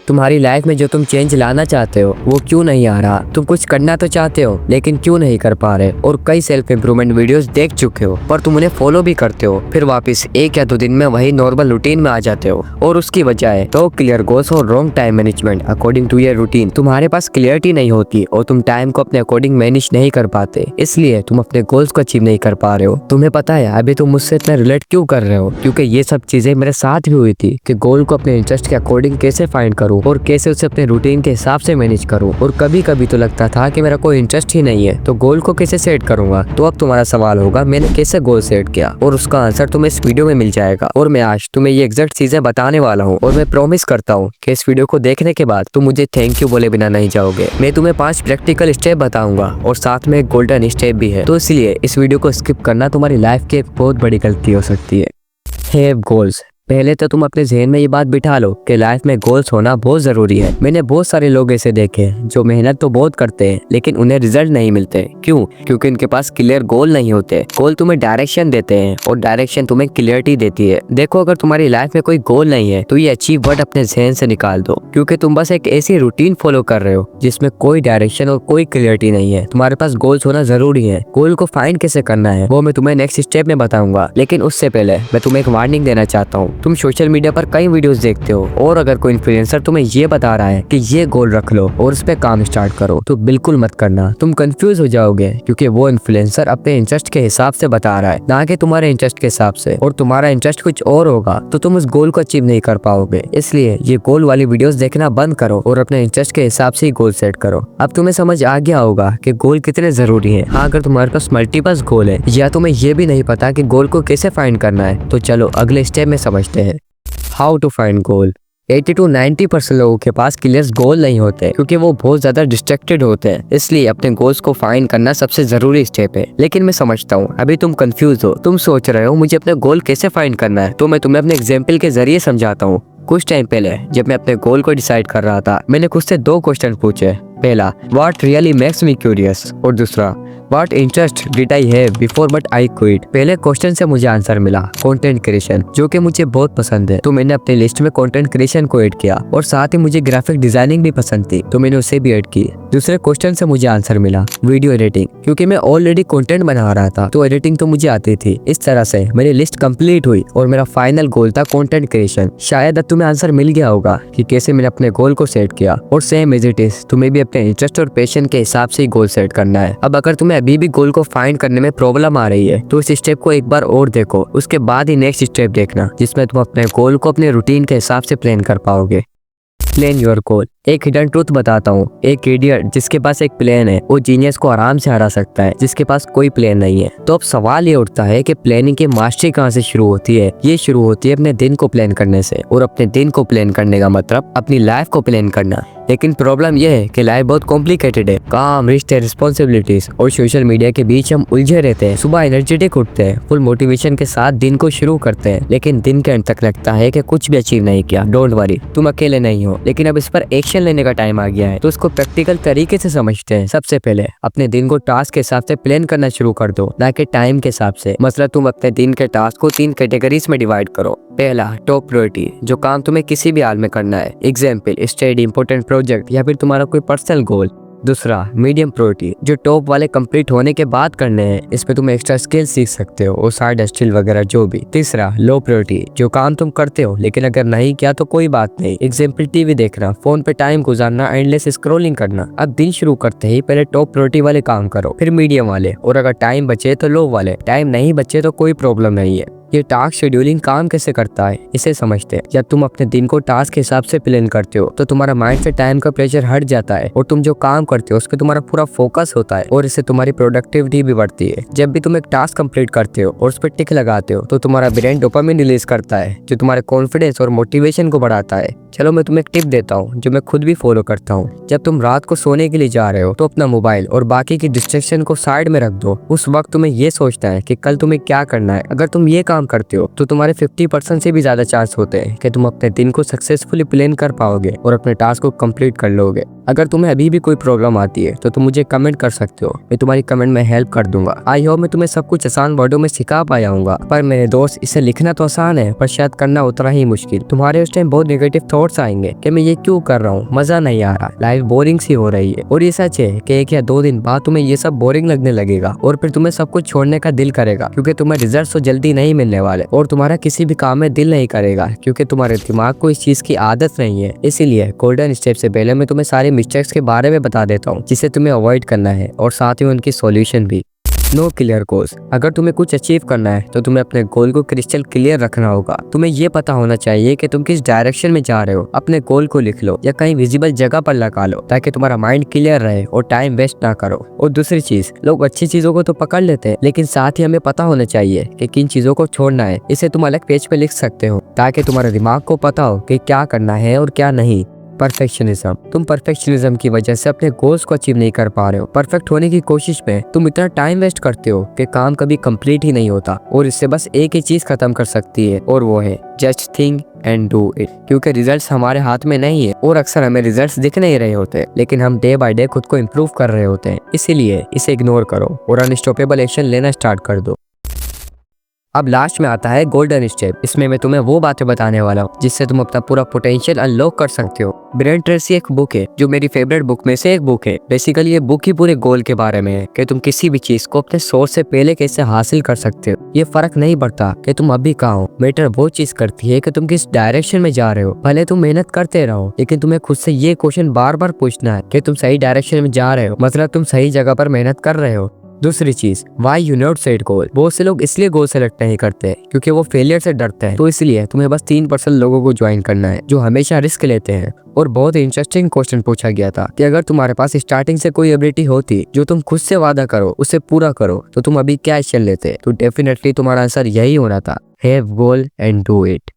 तुम्हारी लाइफ में जो तुम चेंज लाना चाहते हो वो क्यों नहीं आ रहा। तुम कुछ करना तो चाहते हो लेकिन क्यों नहीं कर पा रहे। और कई सेल्फ इंप्रूवमेंट वीडियोस देख चुके हो पर तुम उन्हें फॉलो भी करते हो, फिर वापस 1 या 2 दिन में वही नॉर्मल रूटीन में आ जाते हो। और उसकी वजह है तो क्लियर गोल्स और wrong time management according to your routine. तुम्हारे पास क्लियरिटी नहीं होती और तुम टाइम को अपने अकॉर्डिंग मैनेज नहीं कर पाते, इसलिए तुम अपने गोल्स को अचीव नहीं कर पा रहे हो। तुम्हें पता है अभी तुम मुझसे इतना रिलेट क्यों कर रहे हो, क्योंकि ये सब चीजें मेरे साथ भी हुई थी कि गोल को अपने इंटरेस्ट के अकॉर्डिंग कैसे फाइंड करूँ और कैसे उसे अपने रूटीन के हिसाब से मैनेज करूँ। और कभी कभी तो लगता था कि मेरा कोई इंटरेस्ट ही नहीं है तो गोल को कैसे सेट करूंगा। तो अब तुम्हारा सवाल होगा मैंने कैसे गोल सेट किया, और उसका आंसर तुम्हें इस वीडियो में मिल जाएगा। और मैं आज तुम्हें ये एग्जैक्ट चीजें बताने वाला हूँ और मैं प्रॉमिस करता हूँ कि इस वीडियो को देखने के बाद तुम मुझे थैंक यू बोले बिना नहीं जाओगे। मैं तुम्हें 5 प्रैक्टिकल स्टेप बताऊंगा और साथ में एक गोल्डन स्टेप भी है, तो इसलिए इस वीडियो को स्किप करना तुम्हारी लाइफ की एक बहुत बड़ी गलती हो सकती है। Have goals. पहले तो तुम अपने जहन में ये बात बिठा लो कि लाइफ में गोल्स होना बहुत जरूरी है। मैंने बहुत सारे लोग ऐसे देखे जो मेहनत तो बहुत करते हैं लेकिन उन्हें रिजल्ट नहीं मिलते। क्यों? क्योंकि उनके पास क्लियर गोल नहीं होते। गोल तुम्हें डायरेक्शन देते हैं और डायरेक्शन तुम्हें क्लियरिटी देती है। देखो, अगर तुम्हारी लाइफ में कोई गोल नहीं है तो ये अचीव वर्ड अपने जहन से निकाल दो, क्योंकि तुम बस एक ऐसी रूटीन फॉलो कर रहे हो जिसमें कोई डायरेक्शन और कोई क्लियरिटी नहीं है। तुम्हारे पास गोल्स होना जरूरी है। गोल को फाइंड कैसे करना है वो मैं तुम्हें नेक्स्ट स्टेप में बताऊंगा, लेकिन उससे पहले मैं तुम्हें एक वार्निंग देना चाहता हूँ। तुम सोशल मीडिया पर कई वीडियोस देखते हो और अगर कोई इन्फ्लुएंसर तुम्हें ये बता रहा है कि ये गोल रख लो और उस पे काम स्टार्ट करो तो बिल्कुल मत करना। तुम कंफ्यूज हो जाओगे क्योंकि वो इन्फ्लुएंसर अपने इंटरेस्ट के हिसाब से बता रहा है, ना कि तुम्हारे इंटरेस्ट के हिसाब से। और तुम्हारा इंटरेस्ट कुछ और होगा तो तुम उस गोल को अचीव नहीं कर पाओगे। इसलिए ये गोल वाली वीडियोस देखना बंद करो और अपने इंटरेस्ट के हिसाब से ही गोल सेट करो। अब तुम्हें समझ आ गया होगा कि गोल कितने जरूरी है। हाँ, अगर तुम्हारे पास मल्टीपल गोल है या तुम्हें ये भी नहीं पता कि गोल को कैसे फाइंड करना है तो चलो अगले स्टेप में समझते हैं। How to find goal. 80 to 90% लोगों के पास क्लियर गोल नहीं होते क्योंकि वो बहुत ज्यादा डिस्ट्रैक्टेड होते हैं। इसलिए अपने गोल्स को फाइंड करना सबसे जरूरी स्टेप है। लेकिन मैं समझता हूँ अभी तुम कंफ्यूज हो। तुम सोच रहे हो मुझे अपने गोल कैसे फाइंड करना है, तो मैं तुम्हें अपने एग्जाम्पल के जरिए समझाता हूँ। कुछ टाइम पहले जब मैं अपने गोल को डिसाइड कर रहा था मैंने खुद से 2 क्वेश्चन पूछे। पहला, what really makes me curious, और दूसरा, what interest did I have before but I quit. पहले क्वेश्चन से मुझे आंसर मिला कंटेंट क्रिएशन, जो कि मुझे बहुत पसंद है, तो मैंने अपने लिस्ट में कंटेंट क्रिएशन को ऐड किया। और साथ ही मुझे ग्राफिक डिजाइनिंग भी पसंद थी तो मैंने उसे भी ऐड की। दूसरे क्वेश्चन से मुझे आंसर मिला वीडियो एडिटिंग, क्योंकि मैं ऑलरेडी कंटेंट बना रहा था तो एडिटिंग तो मुझे आती थी। इस तरह से मेरी लिस्ट कंप्लीट हुई और मेरा फाइनल गोल था कंटेंट क्रिएशन। शायद अब तुम्हें आंसर मिल गया होगा कि कैसे मैंने अपने गोल को सेट किया। और सेम एज इट इज तुम्हें भी अपने इंटरेस्ट और पैशन के हिसाब से ही गोल सेट करना है। अब अगर तुम्हें अभी भी गोल को फाइंड करने में प्रॉब्लम आ रही है तो इस स्टेप को एक बार और देखो, उसके बाद ही नेक्स्ट स्टेप देखना जिसमें तुम अपने गोल को अपने रूटीन के हिसाब से प्लान कर पाओगे। Plan your goal. एक हिडन ट्रूथ बताता हूँ, एक इडियट जिसके पास एक प्लान है वो जीनियस को आराम से हरा सकता है जिसके पास कोई प्लान नहीं है। तो अब सवाल ये उठता है कि प्लानिंग की मास्टरी कहाँ से शुरू होती है। ये शुरू होती है अपने दिन को प्लान करने से, और अपने दिन को प्लान करने का मतलब अपनी लाइफ को प्लान करना। लेकिन प्रॉब्लम यह है कि लाइफ बहुत कॉम्प्लिकेटेड है। काम, रिश्ते, रिस्पॉन्सिबिलिटीज और सोशल मीडिया के बीच हम उलझे रहते हैं। सुबह एनर्जेटिक उठते हैं, फुल मोटिवेशन के साथ दिन को शुरू करते हैं, लेकिन दिन के अंत तक लगता है कि कुछ भी अचीव नहीं किया। डोंट वरी, तुम अकेले नहीं हो, लेकिन अब इस पर एक्शन लेने का टाइम आ गया है। तो उसको प्रैक्टिकल तरीके से समझते हैं। सबसे पहले अपने दिन को टास्क के हिसाब से प्लान करना शुरू कर दो, ना कि टाइम के हिसाब से। मतलब तुम अपने दिन के टास्क को 3 कैटेगरीज में डिवाइड करो। पहला, टॉप प्रायोरिटी, जो काम तुम्हें किसी भी हाल में करना है, एग्जाम्पल स्टडी, इंपॉर्टेंट प्रोजेक्ट या फिर तुम्हारा कोई पर्सनल गोल। दूसरा, मीडियम प्रायोरिटी, जो टॉप वाले कंप्लीट होने के बाद करने हैं, इसमें तुम एक्स्ट्रा स्किल सीख सकते हो और साइड स्किल वगैरह जो भी। तीसरा, लो प्रायोरिटी, जो काम तुम करते हो लेकिन अगर नहीं किया तो कोई बात नहीं, एग्जाम्पल टीवी देखना, फोन पे टाइम गुजारना, एंडलेस स्क्रॉलिंग करना। अब दिन शुरू करते ही पहले टॉप प्रायोरिटी वाले काम करो, फिर मीडियम वाले, और अगर टाइम बचे तो लो वाले। टाइम नहीं बचे तो कोई प्रॉब्लम नहीं है। ये टास्क शेड्यूलिंग काम कैसे करता है इसे समझते हैं। जब तुम अपने दिन को टास्क के हिसाब से प्लान करते हो तो तुम्हारा माइंड से टाइम का प्रेशर हट जाता है और तुम जो काम करते हो उस पर तुम्हारा पूरा फोकस होता है, और इससे तुम्हारी प्रोडक्टिविटी भी बढ़ती है। जब भी तुम एक टास्क कंप्लीट करते हो और उस पर टिक लगाते हो तो तुम्हारा ब्रेन डोपामिन रिलीज करता है जो तुम्हारे कॉन्फिडेंस और मोटिवेशन को बढ़ाता है। चलो मैं तुम्हें एक टिप देता हूँ जो मैं खुद भी फॉलो करता हूँ। जब तुम रात को सोने के लिए जा रहे हो तो अपना मोबाइल और बाकी की डिस्ट्रैक्शन को साइड में रख दो। उस वक्त तुम्हें ये सोचना है कि कल तुम्हें क्या करना है। अगर तुम ये काम करते हो तो तुम्हारे 50% से भी ज्यादा चांस होते हैं कि तुम अपने दिन को सक्सेसफुली प्लान कर पाओगे और अपने टास्क को कंप्लीट कर लोगे। अगर तुम्हें अभी भी कोई प्रॉब्लम आती है तो तुम मुझे कमेंट कर सकते हो, मैं तुम्हारी कमेंट में हेल्प कर दूंगा। आई होप मैं तुम्हें सब कुछ आसान वर्डों में सिखा पाया हूँ। पर मेरे दोस्त, इसे लिखना तो आसान है पर शायद करना उतना ही मुश्किल। तुम्हारे उस टाइम बहुत नेगेटिव थॉट्स आएंगे कि मैं ये क्यों कर रहा हूँ, मजा नहीं आ रहा, लाइफ बोरिंग सी हो रही है। और ये सच है कि 1 या 2 दिन बाद तुम्हें ये सब बोरिंग लगने लगेगा और फिर तुम्हें सब कुछ छोड़ने का दिल करेगा, क्योंकि तुम्हें रिजल्ट तो जल्दी नहीं मिलने वाले, और तुम्हारा किसी भी काम में दिल नहीं करेगा क्योंकि तुम्हारे दिमाग को इस चीज की आदत नहीं है। इसीलिए गोल्डन स्टेप से पहले मैं तुम्हें सारे मिस्टेक्स के बारे में बता देता हूँ जिसे तुम्हें अवॉइड करना है, और साथ ही उनकी सॉल्यूशन भी। No clear goals. अगर तुम्हें कुछ अचीव करना है तो तुम्हें अपने गोल को क्रिस्टल क्लियर रखना होगा। तुम्हें ये पता होना चाहिए कि तुम किस डायरेक्शन में जा रहे हो। अपने गोल को लिख लो या कहीं विजिबल जगह पर लगा लो ताकि तुम्हारा माइंड क्लियर रहे और टाइम वेस्ट ना करो। और दूसरी चीज, लोग अच्छी चीजों को तो पकड़ लेते हैं, लेकिन साथ ही हमें पता होना चाहिए कि किन चीजों को छोड़ना है। इसे तुम अलग पेज पे लिख सकते हो ताकि तुम्हारे दिमाग को पता हो कि क्या करना है और क्या नहीं। परफेक्शनिज्म। तुम परफेक्शनिज्म की वजह से अपने गोल्स को अचीव नहीं कर पा रहे हो। परफेक्ट होने की कोशिश में तुम इतना टाइम वेस्ट करते हो कि काम कभी कंप्लीट ही नहीं होता, और इससे बस एक ही चीज खत्म कर सकती है, और वो है just think and do it. क्योंकि रिजल्ट्स हमारे हाथ में नहीं है, और अक्सर हमें रिजल्ट्स दिख नहीं रहे होते, लेकिन हम डे बाय डे खुद को इम्प्रूव कर रहे होते हैं। इसीलिए इसे इग्नोर करो और अनस्टॉपेबल एक्शन लेना स्टार्ट कर दो। अब लास्ट में आता है गोल्डन स्टेप। इसमें मैं तुम्हें वो बातें बताने वाला हूँ जिससे तुम अपना पूरा पोटेंशियल अनलॉक कर सकते हो। ब्रेन ट्रेसी एक बुक है जो मेरी फेवरेट बुक में से एक बुक है। बेसिकली ये बुक ही पूरे गोल के बारे में है कि तुम किसी भी चीज को अपने सोच से पहले कैसे हासिल कर सकते हो। ये फर्क नहीं पड़ता कि तुम अभी कहाँ हो, मैटर वो चीज करती है कि तुम किस डायरेक्शन में जा रहे हो। भले तुम मेहनत करते रहो, लेकिन तुम्हें खुद से ये क्वेश्चन बार बार पूछना है कि तुम सही डायरेक्शन में जा रहे हो, मतलब तुम सही जगह पर मेहनत कर रहे हो। दूसरी चीज, why you not set goal. बहुत से लोग इसलिए गोल सेलेक्ट नहीं करते क्योंकि वो फेलियर से डरते हैं। तो इसलिए तुम्हें बस 3% लोगों को ज्वाइन करना है जो हमेशा रिस्क लेते हैं। और बहुत इंटरेस्टिंग क्वेश्चन पूछा गया था कि अगर तुम्हारे पास स्टार्टिंग से कोई एबिलिटी होती जो तुम खुद से वादा करो उसे पूरा करो, तो तुम अभी क्या एक्शन लेते? तो डेफिनेटली तुम्हारा आंसर यही होना था, have goal and do it.